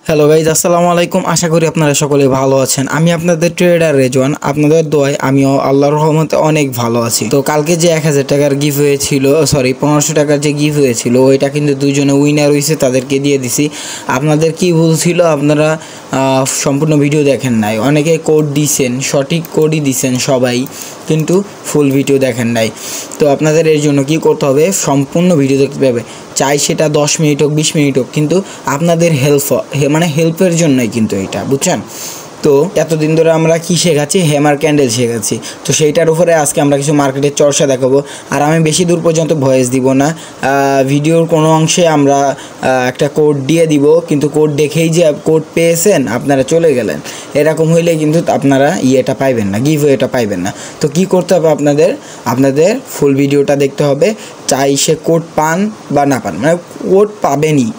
Hello guys, আসসালামু আলাইকুম। আশা করি আপনারা সকলে ভালো আছেন। আমি আপনাদের ট্রেডার রেজওয়ান। আপনাদের দোয়ায় আমিও আল্লাহর রহমতে অনেক ভালো আছি। তো কালকে যে 1000 টাকার গিফট হয়েছিল, 1500 টাকার যে গিফট হয়েছিল, ওইটা কিন্তু দুইজনে উইনার হয়েছে, তাদেরকে দিয়ে দিছি। আপনাদের কি ভুল ছিল, আপনারা সম্পূর্ণ ভিডিও দেখেন নাই। অনেকে কোড দিছেন, সঠিক কোডই দিছেন সবাই, কিন্তু ফুল ভিডিও দেখেন নাই। তো আপনাদের এর জন্য কি করতে হবে, সম্পূর্ণ ভিডিও দেখতে হবে। চাই সেটা 10 মিনিট হোক, 20 মিনিট হোক, কিন্তু আপনাদের হেল্পের জন্যই কিন্তু এটা, বুঝছেন? তো এতদিন ধরে আমরা কি শেখাচ্ছি, হ্যামার ক্যান্ডেল শেখাচ্ছি। তো সেইটার উপরে আজকে আমরা কিছু মার্কেটের চর্চা দেখাবো। আর আমি বেশি দূর পর্যন্ত ভয়েস দিব না, ভিডিওর কোনো অংশে আমরা একটা কোড দিয়ে দিব, কিন্তু কোড দেখেই যে কোড পেয়েছেন আপনারা চলে গেলেন, এরকম হইলে কিন্তু আপনারা ইয়েটা পাইবেন না, গিভওয়েটা পাইবেন না। তো কি করতে হবে, আপনাদের ফুল ভিডিওটা দেখতে হবে। চাই সে কোড পান বা না পান, মানে কোড পাবেনই।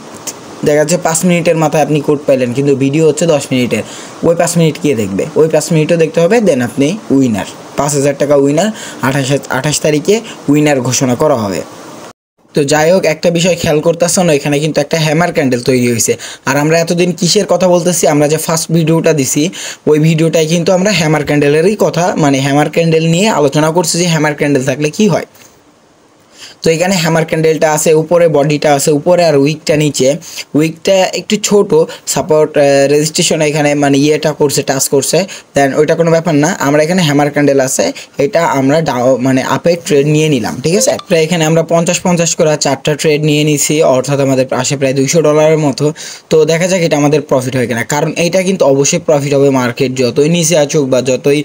দেখা যাচ্ছে 5 মিনিটের মাথায় আপনি কোড পাইলেন, কিন্তু ভিডিও হচ্ছে 10 মিনিটের। ওই 5 মিনিট কে দেখবে? ওই 5 মিনিটও দেখতে হবে। দেন আপনি উইনার, 5000 টাকা উইনার। 28 তারিখে উইনার ঘোষণা করা হবে। তো যাই হোক, একটা বিষয় খেয়াল করতেছেন, এখানে কিন্তু একটা হ্যামার ক্যান্ডেল তৈরি হয়েছে। আর আমরা এতদিন কিসের কথা বলতেছি, আমরা যে ফার্স্ট ভিডিওটা দিছি, ওই ভিডিওটাই কিন্তু আমরা হ্যামার ক্যান্ডেলেরই কথা, মানে হ্যামার ক্যান্ডেল নিয়ে আলোচনা করছি যে হ্যামার ক্যান্ডেল থাকলে কি হয়। তো এখানে হ্যামার ক্যান্ডেলটা আছে উপরে, বডিটা আছে উপরে, আর উইকটা নিচে। উইকটা একটু ছোট, সাপোর্ট রেজিস্ট্রেশন এখানে মানে ইয়েটা করছে, টাচ করছে, দেন ওইটা কোনো ব্যাপার না। আমরা এখানে হ্যামার ক্যান্ডেল আছে, এটা আমরা মানে আপে ট্রেড নিয়ে নিলাম, ঠিক আছে? প্রায় এখানে আমরা 50-50 করে 4টা ট্রেড নিয়ে নিছি, অর্থাৎ আমাদের আসে প্রায় $200 মতো। তো দেখা যাক এটা আমাদের প্রফিট হয় কিনা, কারণ এইটা কিন্তু অবশ্যই প্রফিট হবে। মার্কেট যতই নিচে আসুক বা যতই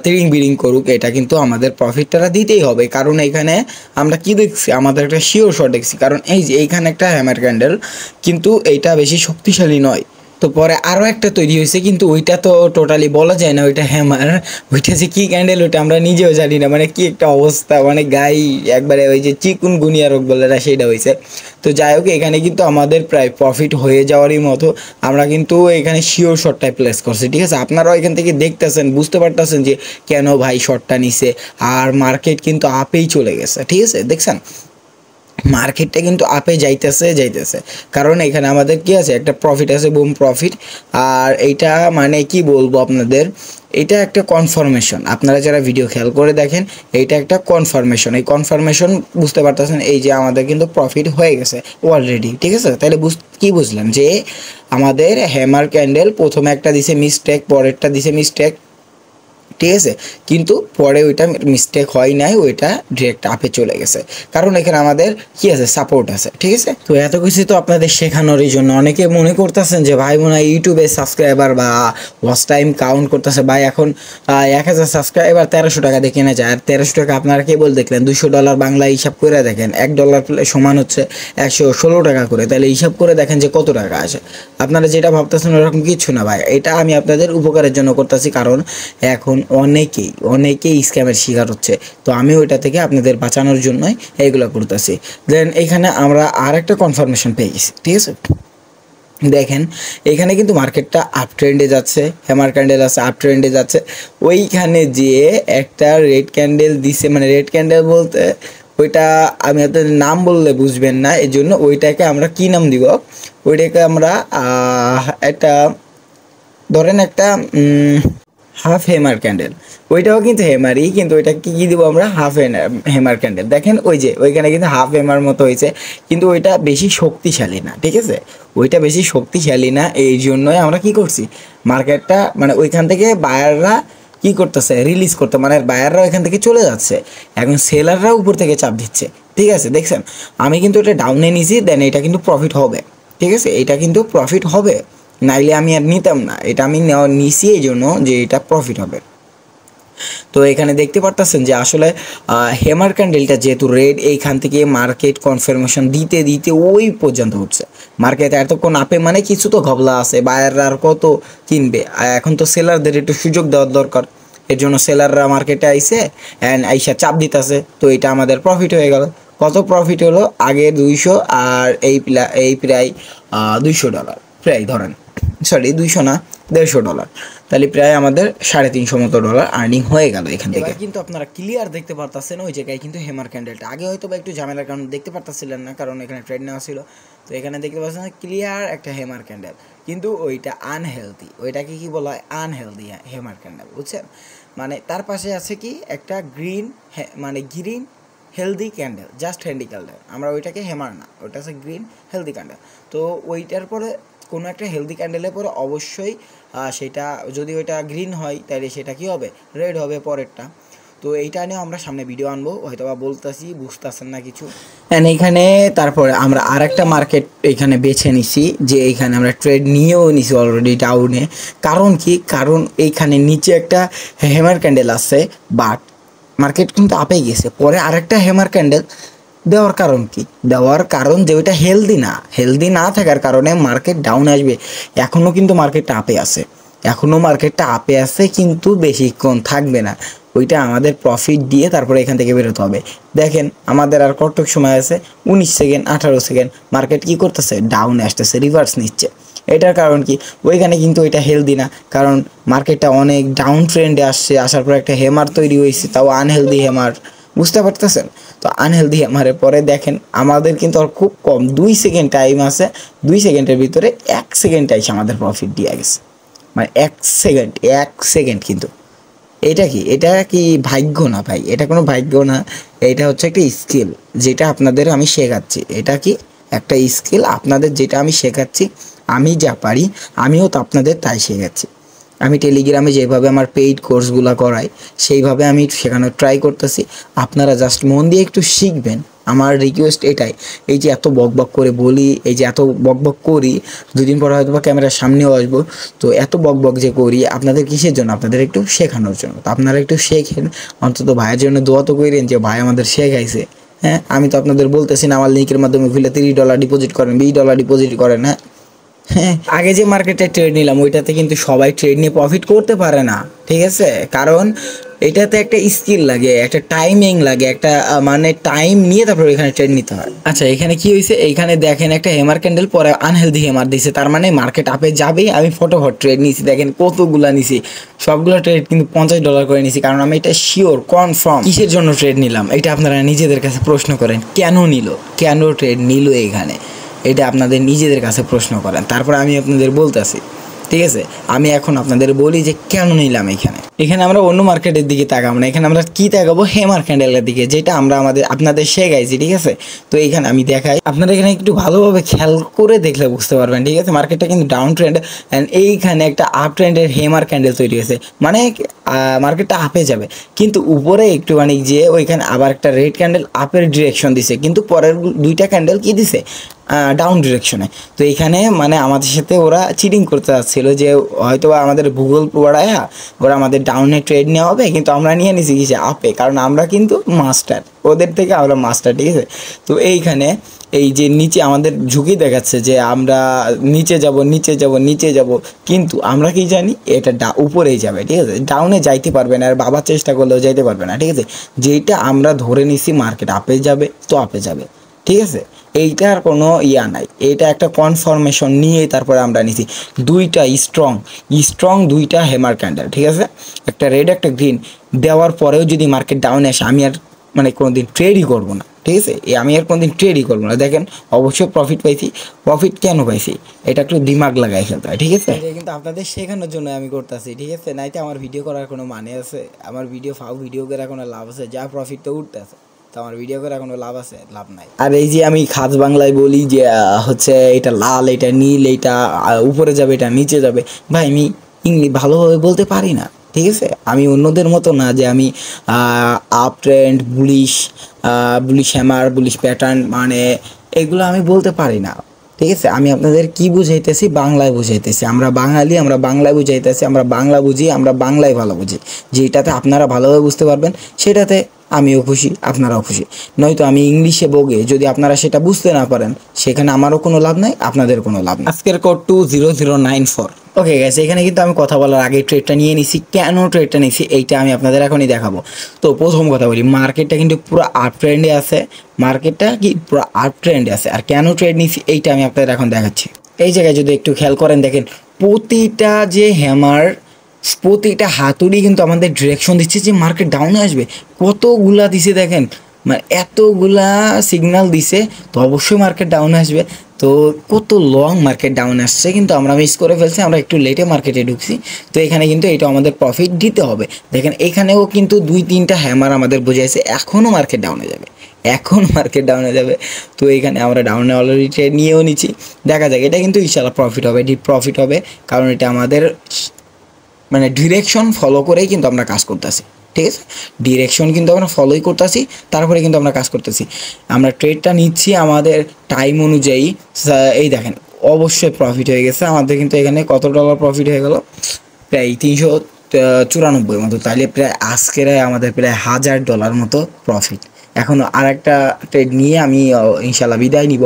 তিরিং বিরিং করুক, এটা কিন্তু আমাদের প্রফিটটা দিতেই হবে। কারণ এখানে আমরা কি দেখছি, আমাদের একটা শিওর শট দেখছি। কারণ এই যে এইখানে একটা হ্যামার ক্যান্ডেল, কিন্তু এইটা বেশি শক্তিশালী নয়। তো পরে আরও একটা তৈরি হয়েছে, কিন্তু ওইটা তো টোটালি বলা যায় না ওইটা হ্যামার। ওইটা যে কী ক্যান্ডেল ওইটা আমরা নিজেও জানি না, মানে কি একটা অবস্থা, মানে গাই একবারে ওই যে চিকুনগুনিয়া রোগ বলে না, সেইটা হয়েছে। তো যাই হোক, এখানে কিন্তু আমাদের প্রায় প্রফিট হয়ে যাওয়ারই মতো। আমরা কিন্তু এখানে শিওর শটটাই প্লেস করছি, ঠিক আছে? আপনারাও এখান থেকে দেখতেছেন, বুঝতে পারতেছেন যে কেন ভাই শটটা নিছে। আর মার্কেট কিন্তু আপেই চলে গেছে, ঠিক আছে? দেখছেন, মার্কেটটা কিন্তু আপে যাইতেছে, কারণ এখানে আমাদের কি আছে, একটা প্রফিট আছে, বুম প্রফিট। আর এইটা মানে কি বলবো আপনাদের, এটা একটা কনফার্মেশন। আপনারা যারা ভিডিও খেয়াল করে দেখেন, এইটা একটা কনফার্মেশন। এই কনফার্মেশন বুঝতে পারতেছেন, এই যে আমাদের কিন্তু প্রফিট হয়ে গেছে অলরেডি, ঠিক আছে? তাহলে কি বুঝলাম, যে আমাদের হ্যামার ক্যান্ডেল প্রথমে একটা দিছে মিস্টেক, পরেরটা দিছে মিস্টেক, ঠিক আছে? কিন্তু পরে ওইটা মিস্টেক হয় নাই, ওইটা ডিরেক্ট আপে চলে গেছে, কারণ এখানে আমাদের কি আছে, সাপোর্ট আছে, ঠিক আছে? তো এত কিছু তো আপনাদের শেখানোরই জন্য। অনেকে মনে করতেছেন যে ভাই মনে হয় ইউটিউবে সাবস্ক্রাইবার বা ওয়াচ টাইম কাউন্ট করতেছে। ভাই এখন 1000 সাবস্ক্রাইবার 1300 টাকা দিয়ে কেনা যায়। আর 1300 টাকা আপনারা কেবল দেখলেন, $200 বাংলা হিসাব করে দেখেন, $1 সমান হচ্ছে 116 টাকা করে। তাহলে হিসাব করে দেখেন যে কত টাকা আসে। আপনারা যেটা ভাবতেছেন ওরকম কিছু না ভাই, এটা আমি আপনাদের উপকারের জন্য করতেছি, কারণ এখন অনেকেই স্ক্যামের শিকার হচ্ছে। তো আমি ওইটা থেকে আপনাদের বাঁচানোর জন্যই এইগুলো করতেছি। দেন এখানে আমরা আর একটা কনফার্মেশন পেয়ে গেছি, ঠিক আছে? দেখেন এখানে কিন্তু মার্কেটটা আপ ট্রেন্ডে যাচ্ছে, হ্যামার ক্যান্ডেল আছে, আপ ট্রেন্ডে যাচ্ছে। ওইখানে যে একটা রেড ক্যান্ডেল দিছে, মানে রেড ক্যান্ডেল বলতে ওইটা আমি আপনাদের নাম বললে বুঝবেন না, এই জন্য ওইটাকে আমরা কি নাম দিব, ওইটাকে আমরা একটা ধরেন একটা হাফ হেমার ক্যান্ডেল। ওইটাও কিন্তু হেমারই, কিন্তু ওইটা কি দিব আমরা, হাফ হেমার ক্যান্ডেল। দেখেন ওই যে ওইখানে কিন্তু হাফ হেমার মতো হয়েছে, কিন্তু ওইটা বেশি শক্তিশালী না, ঠিক আছে? ওইটা বেশি শক্তিশালী না, এই জন্যই আমরা কি করছি, মার্কেটটা মানে ওইখান থেকে বায়াররা কি করতেছে, রিলিজ করতে, মানে বায়াররা ওইখান থেকে চলে যাচ্ছে, এখন সেলাররা উপর থেকে চাপ দিচ্ছে, ঠিক আছে? দেখছেন, আমি কিন্তু এটা ডাউনে নিছি, দেন এটা কিন্তু প্রফিট হবে, ঠিক আছে? এটা কিন্তু প্রফিট হবে, নাইলে আমি আর নিতাম না। এটা আমি নিছি এই জন্য যে এটা প্রফিট হবে। তো এখানে দেখতে পারতেছেন যে আসলে হ্যামার ক্যান্ডেলটা যেহেতু রেড, এইখান থেকে মার্কেট কনফার্মেশন দিতে দিতে ওই পর্যন্ত উঠছে। মার্কেট এতক্ষণ আপে, মানে কিছু তো ঘবলা আছে, বায়াররা আর কত কিনবে। এখন তো সেলারদের একটু সুযোগ দেওয়ার দরকার, এর জন্য সেলাররা মার্কেটে আইসে অ্যান্ড আইসা চাপ দিতেছে। তো এটা আমাদের প্রফিট হয়ে গেল। কত প্রফিট হলো, আগে 200 আর এই প্রায় $200 প্রায় ধরেন, সরি 200 না, $150, তাহলে প্রায় আমাদের $350 মতো আর্নিং হয়ে গেল এখান থেকে। কিন্তু আপনারা ক্লিয়ার দেখতে পারতেছেন ওই জায়গায় কিন্তু হ্যামার ক্যান্ডেলটা, আগে হয়তো বা একটু ঝামেলার কারণ দেখতে পারতেছিলেন না, কারণ এখানে ট্রেড নেওয়া ছিল। তো এখানে দেখতে পাচ্ছেন ক্লিয়ার একটা হ্যামার ক্যান্ডেল, কিন্তু ওইটা আনহেলদি, ওইটাকে কি বলা হয়, আনহেলদি হ্যামার ক্যান্ডেল, বুঝছেন? মানে তার পাশে আছে কি একটা গ্রিন, মানে green healthy candle, just healthy candle, আমরা ওইটাকে হ্যামার না, ওইটা আছে গ্রিন হেলদি ক্যান্ডেল। তো ওইটার পরে কোনো একটা হেলদি ক্যান্ডেলের পরে অবশ্যই সেটা যদি ওইটা গ্রিন হয় তাহলে সেটা কি হবে, রেড হবে পরেরটা। তো এইটা নিয়েও আমরা সামনে ভিডিও আনবো, হয়তো বা বলতেছি বুঝতেছেন না কিছু। অ্যান্ড এইখানে তারপরে আমরা আর একটা মার্কেট এইখানে বেছে নিছি, যে এইখানে আমরা ট্রেড নিয়েও নিছি অলরেডি ডাউনে। কারণ কি, কারণ এইখানে নিচে একটা হ্যামার ক্যান্ডেল আছে, বাট মার্কেট কিন্তু আপে গেছে, পরে আরেকটা হ্যামার ক্যান্ডেল দেওয়ার কারণ কি, দেওয়ার কারণ যে ওইটা হেলদি না থাকার কারণে মার্কেট ডাউন আসবে। এখনও কিন্তু মার্কেটটা আপে আছে, কিন্তু বেশিক্ষণ থাকবে না, ওইটা আমাদের প্রফিট দিয়ে তারপরে এখান থেকে বেরোতে হবে। দেখেন আমাদের আর কতটুক সময় আছে, 19 সেকেন্ড 18 সেকেন্ড, মার্কেট কি করতেছে, ডাউনে আসতেছে, রিভার্স নিচ্ছে। এটার কারণ কি, ওইখানে কিন্তু এটা হেলদি না, কারণ মার্কেটটা অনেক ডাউন ট্রেন্ডে আসছে, আসার পর একটা হেমার তৈরি হয়েছে, তাও আনহেলদি হেমার, বুঝতে পারতেছেন? তো আনহেলদি হেমারের পরে দেখেন আমাদের কিন্তু আর খুব কম 2 সেকেন্ড টাইম আছে, 2 সেকেন্ডের ভিতরে 1 সেকেন্ড এসে আমাদের প্রফিট দিয়ে গেছে, মানে 1 সেকেন্ড। কিন্তু এটা কি ভাগ্য না ভাই, এটা কোনো ভাগ্য না, এটা হচ্ছে একটা স্কিল যেটা আপনাদের আমি শেখাচ্ছি। এটা কি একটা স্কিল আপনাদের, যেটা আমি শেখাচ্ছি, আমি যা পারি আমিও তো আপনাদের তাই শেখাচ্ছি। আমি টেলিগ্রামে যেভাবে আমার পেইড কোর্সগুলো করাই সেইভাবে আমি শেখানোর ট্রাই করতেছি, আপনারা জাস্ট মন দিয়ে একটু শিখবেন। আমার রিকোয়েস্ট এটাই, এই যে এত বকবক করে বলি, এই যে এত বকবক করি, দুদিন পর হয়তো বা ক্যামেরার সামনেও আসবো, তো এত বকবক যে করি আপনাদের কিসের জন্য, আপনাদের একটু শেখানোর জন্য। তো আপনারা একটু শেখেন, অন্তত ভাইয়ের জন্য দোয়া তো করেন যে ভাই আমাদের শেখাইছে। হ্যাঁ, আমি তো আপনাদের বলতেছি না আমার লিঙ্কের মাধ্যমে খুলে $30 ডিপোজিট করেন, $20 ডিপোজিট করেন। হ্যাঁ, আগে যে মার্কেটে ট্রেড নিলাম ওইটাতে কিন্তু সবাই ট্রেড নিয়ে প্রফিট করতে পারে না, ঠিক আছে? কারণ এটাতে একটা স্কিল লাগে, একটা টাইমিং লাগে, একটা মানে টাইম নিয়ে তারপর এখানে ট্রেড নিতে হয়। আচ্ছা, এখানে কি হয়েছে, এইখানে দেখেন একটা হেমার ক্যান্ডেল, পরে আনহেলদি হেমার দিয়েছে, তার মানে মার্কেট আপে যাবেই। আমি ফটোফট ট্রেড নিয়েছি, দেখেন কতগুলা নিছি, সবগুলো ট্রেড কিন্তু $50 করে নিছি, কারণ আমি এটা শিওর কনফার্ম। কিসের জন্য ট্রেড নিলাম এটা আপনারা নিজেদের কাছে প্রশ্ন করেন, কেন ট্রেড নিল এখানে, এটা আপনাদের নিজেদের কাছে প্রশ্ন করেন, তারপর আমি আপনাদের বলতেছি, ঠিক আছে? আমি এখন আপনাদের বলি যে কেন নিলাম। এখানে আমরা অন্য মার্কেটের দিকে তাকাবো না, এখানে আমরা কি তাকাবো, হেমার ক্যান্ডেলের দিকে, যেটা আমরা আপনাদের শেখাইছি, ঠিক আছে? তো এইখানে আমি দেখাই, আপনারা এখানে একটু ভালোভাবে খেয়াল করে দেখলে বুঝতে পারবেন, ঠিক আছে? মার্কেটটা কিন্তু ডাউন ট্রেন্ড, অ্যান্ড এইখানে একটা আপ ট্রেন্ডের হেমার ক্যান্ডেল তৈরি হয়েছে, মানে মার্কেটটা আপে যাবে, কিন্তু উপরে একটুখানি যে ওইখানে আবার একটা রেড ক্যান্ডেল আপের ডিরেকশন দিছে, কিন্তু পরের দুইটা ক্যান্ডেল কি দিছে, ডাউন ডিরেকশনে। তো এইখানে মানে আমাদের সাথে ওরা চিটিং করতে চাচ্ছিল, যে হয়তো আমাদের ভূগোল পড়ায় ওরা আমাদের ডাউনে ট্রেড নেওয়া হবে, কিন্তু আমরা নিয়ে নিছি কিসে, আপে, কারণ আমরা কিন্তু মাস্টার, ওদের থেকে আমরা মাস্টার, ঠিক আছে? তো এইখানে এই যে নিচে আমাদের ঝুঁকি দেখাচ্ছে যে আমরা নিচে যাব, কিন্তু আমরা কি জানি এটা উপরেই যাবে, ঠিক আছে? ডাউনে যাইতে পারবে না, আর বাবার চেষ্টা করলেও যাইতে পারবে না, ঠিক আছে? যেটা আমরা ধরে নিছি মার্কেট আপে যাবে, তো আপে যাবে, ঠিক আছে? এইটার কোনো নাই, এটা একটা কনফার্মেশন নিয়ে তারপরে আমরা নিছি দুইটা স্ট্রং দুইটা হেমার ক্যান্ডেল, ঠিক আছে? একটা রেড একটা গ্রিন দেওয়ার পরেও যদি মার্কেট ডাউনে আসে, আমি আর মানে কোনোদিন ট্রেডই করবো না, ঠিক আছে? আমি আর কোনোদিন ট্রেডই করবো না। দেখেন অবশ্যই প্রফিট পাইছি, প্রফিট কেন পাইছি এটা একটু দিমাগ লাগাই ফেলতে হয়, ঠিক আছে? কিন্তু আপনাদের শেখানোর জন্য আমি করতেছি, ঠিক আছে? নাইতে আমার ভিডিও করার কোনো মানে আছে? আমার ভিডিও করার কোনো লাভ আছে? যা প্রফিট তো উঠতেছে, তো আমার ভিডিও করে কোনো লাভ আছে? লাভ নাই। আর এই যে আমি খাস বাংলায় বলি যে হচ্ছে এটা লাল, এটা নীল, এটা উপরে যাবে, এটা নিচে যাবে, ভাই আমি ইংলিশ ভালোভাবে বলতে পারি না, ঠিক আছে? আমি অন্যদের মতো না যে আমি up trend, bullish hammer, bullish pattern, মানে এগুলো আমি বলতে পারি না, ঠিক আছে? আমি আপনাদের কি বুঝাইতেছি, বাংলায় বুঝাইতেছি। আমরা বাঙালি, আমরা বাংলায় বুঝাইতেছি, আমরা বাংলা বুঝি, আমরা বাংলায় ভালো বুঝি, যেটাতে আপনারা ভালোভাবে বুঝতে পারবেন সেটাতে আমিও খুশি, আপনারাও খুশি। নয়তো আমি ইংলিশে বগে যদি আপনারা সেটা বুঝতে না পারেন, সেখানে আমারও কোনো লাভ নাই, আপনাদের কোনো লাভ নেই। আজকের কোড 20094। ওকে গাইস, এখানে কিন্তু আমি কথা বলার আগে ট্রেডটা নিয়ে নিছি। কেন ট্রেডটা নিছি এইটা আমি আপনাদের এখনই দেখাবো। তো প্রথম কথা বলি, মার্কেটটা কিন্তু পুরো আপ ট্রেন্ডে আছে, আর কেন ট্রেড নিছি এইটা আমি আপনাদের এখন দেখাচ্ছি। এই জায়গায় যদি একটু খেয়াল করেন, দেখেন প্রতিটা যে হ্যামার, প্রতিটা হাতুড়ি কিন্তু আমাদের ডিরেকশন দিচ্ছে যে মার্কেট ডাউনে আসবে। কতগুলা দিছে দেখেন, মানে এতগুলা সিগন্যাল দিছে, তো অবশ্যই মার্কেট ডাউনে আসবে। তো কত লং মার্কেট ডাউন আসছে, কিন্তু আমরা মিস করে ফেলছি, আমরা একটু লেটে মার্কেটে ঢুকছি। তো এখানে কিন্তু এটা আমাদের প্রফিট দিতে হবে। দেখেন এখানেও কিন্তু 2-3টা হ্যামার আমাদের বোঝাইছে এখনও মার্কেট ডাউনে যাবে, এখন মার্কেট ডাউনে যাবে। তো এখানে আমরা ডাউনে অলরেডি ট্রেড নিয়েও নিচ্ছি, দেখা যাক। এটা কিন্তু ইনশাআল্লাহ প্রফিট হবে, ডিপ প্রফিট হবে, কারণ এটা আমাদের মানে ডিরেকশন ফলো করেই কিন্তু আমরা কাজ করতেছি। ঠিক আছে, ডিরেকশন কিন্তু আমরা ফলোই করতেছি, তারপরে কিন্তু আমরা কাজ করতেছি। আমরা ট্রেডটা নিচ্ছি আমাদের টাইম অনুযায়ী। এই দেখেন অবশ্যই প্রফিট হয়ে গেছে আমাদের, কিন্তু এখানে কত ডলার প্রফিট হয়ে গেল, প্রায় 394 মতো। তাইলে প্রায় আজকের আমাদের প্রায় $1000 মতো প্রফিট। এখন আর একটা ট্রেড নিয়ে আমি ইনশাল্লাহ বিদায় নিব।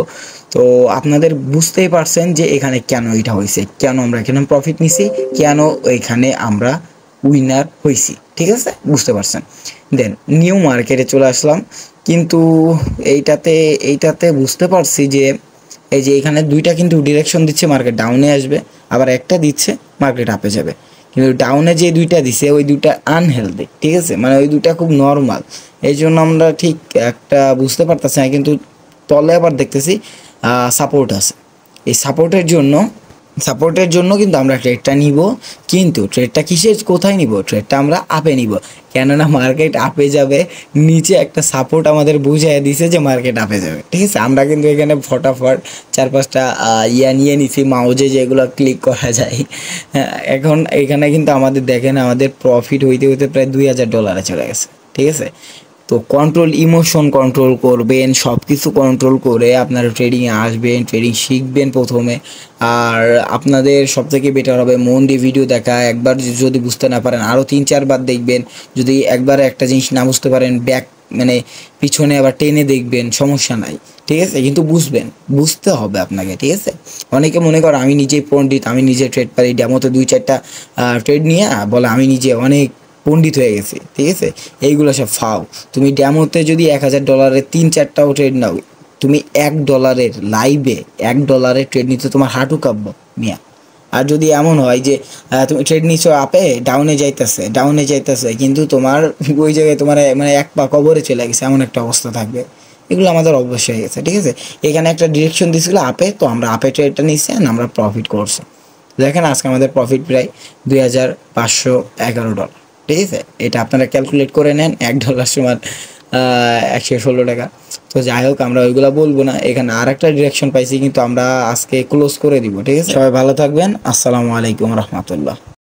তো আপনাদের বুঝতেই পারছেন যে এখানে কেন এটা হয়েছে, কেন আমরা এখানে প্রফিট নিছি, কেন এখানে আমরা উইনার হয়েছি। ঠিক আছে, বুঝতে পারছেন। দেন নিউ মার্কেটে চলে আসলাম, কিন্তু এইটাতে বুঝতে পারছি যে এই যে এখানে দুইটা কিন্তু ডিরেকশন দিচ্ছে মার্কেট ডাউনে আসবে, আবার একটা দিচ্ছে মার্কেট আপে যাবে। কিন্তু ডাউনে যে দুইটা দিছে ওই দুইটা আনহেলদি। ঠিক আছে, মানে ওই দুইটা খুব নর্মাল, এই জন্য আমরা ঠিক একটা বুঝতে পারতেছি না। কিন্তু তলে আবার দেখতেছি সাপোর্ট আছে, এই সাপোর্টের জন্য কিন্তু আমরা ট্রেডটা নিব। কিন্তু ট্রেডটা কোথায় নিব? ট্রেডটা আমরা আপে নিব, কেননা মার্কেট আপে যাবে। নিচে একটা সাপোর্ট আমাদের বুঝিয়ে দিছে যে মার্কেট আপে যাবে। ঠিক আছে, আমরা কিন্তু এখানে ফটাফট 4-5টা নিয়ে নিছি, মাউজে যেগুলো ক্লিক করা যায়। এখন এখানে কিন্তু আমাদের দেখেন আমাদের প্রফিট হইতে হইতে প্রায় $2000 চলে গেছে। ঠিক আছে, তো ইমোশন কন্ট্রোল করবেন, সব কিছু কন্ট্রোল করে আপনারা ট্রেডিংয়ে আসবেন, ট্রেডিং শিখবেন প্রথমে। আর আপনাদের সবথেকে বেটার হবে মন দিয়ে ভিডিও দেখা। একবার যদি বুঝতে না পারেন আরও 3-4 বার দেখবেন। যদি একবার একটা জিনিস না বুঝতে পারেন মানে পিছনে আবার টেনে দেখবেন, সমস্যা নাই। ঠিক আছে, কিন্তু বুঝতে হবে আপনাকে। ঠিক আছে, অনেকে মনে করো আমি নিজেই পণ্ডিত, আমি নিজে ট্রেড পারি, ডেমোতে 2-4টা ট্রেড নিয়ে বলে আমি নিজে অনেক পণ্ডিত হয়ে গেছে। ঠিক আছে, এইগুলো সব ফাও। তুমি ড্যামোতে যদি $1000 3-4টাও ট্রেড নাও, তুমি $1 লাইভে $1 ট্রেড নিতে তোমার হাঁটু কাঁপবো মিয়া। আর যদি এমন হয় যে তুমি ট্রেড নিচ্ছ আপে, ডাউনে যাইতেছে, কিন্তু তোমার ওই জায়গায় তোমার মানে এক পা কবরে চলে গেছে, এমন একটা অবস্থা থাকবে। এগুলো আমাদের অবশ্যই হয়ে গেছে। ঠিক আছে, এখানে একটা ডিরেকশন দিয়েছিল আপে, তো আমরা আপে ট্রেডটা নিচ্ছি, আমরা প্রফিট করছি। দেখেন আজকে আমাদের প্রফিট প্রায় $2511। ঠিক আছে, এটা আপনারা ক্যালকুলেট করে নেন, $1 সমান 116 টাকা। তো যাই হোক, আমরা ওইগুলো বলবো না। এখানে আর একটা ডিরেকশন পাইছি, কিন্তু আমরা আজকে ক্লোজ করে দিব। ঠিক আছে, সবাই ভালো থাকবেন। আসসালামু আলাইকুম রহমতুল্লাহ।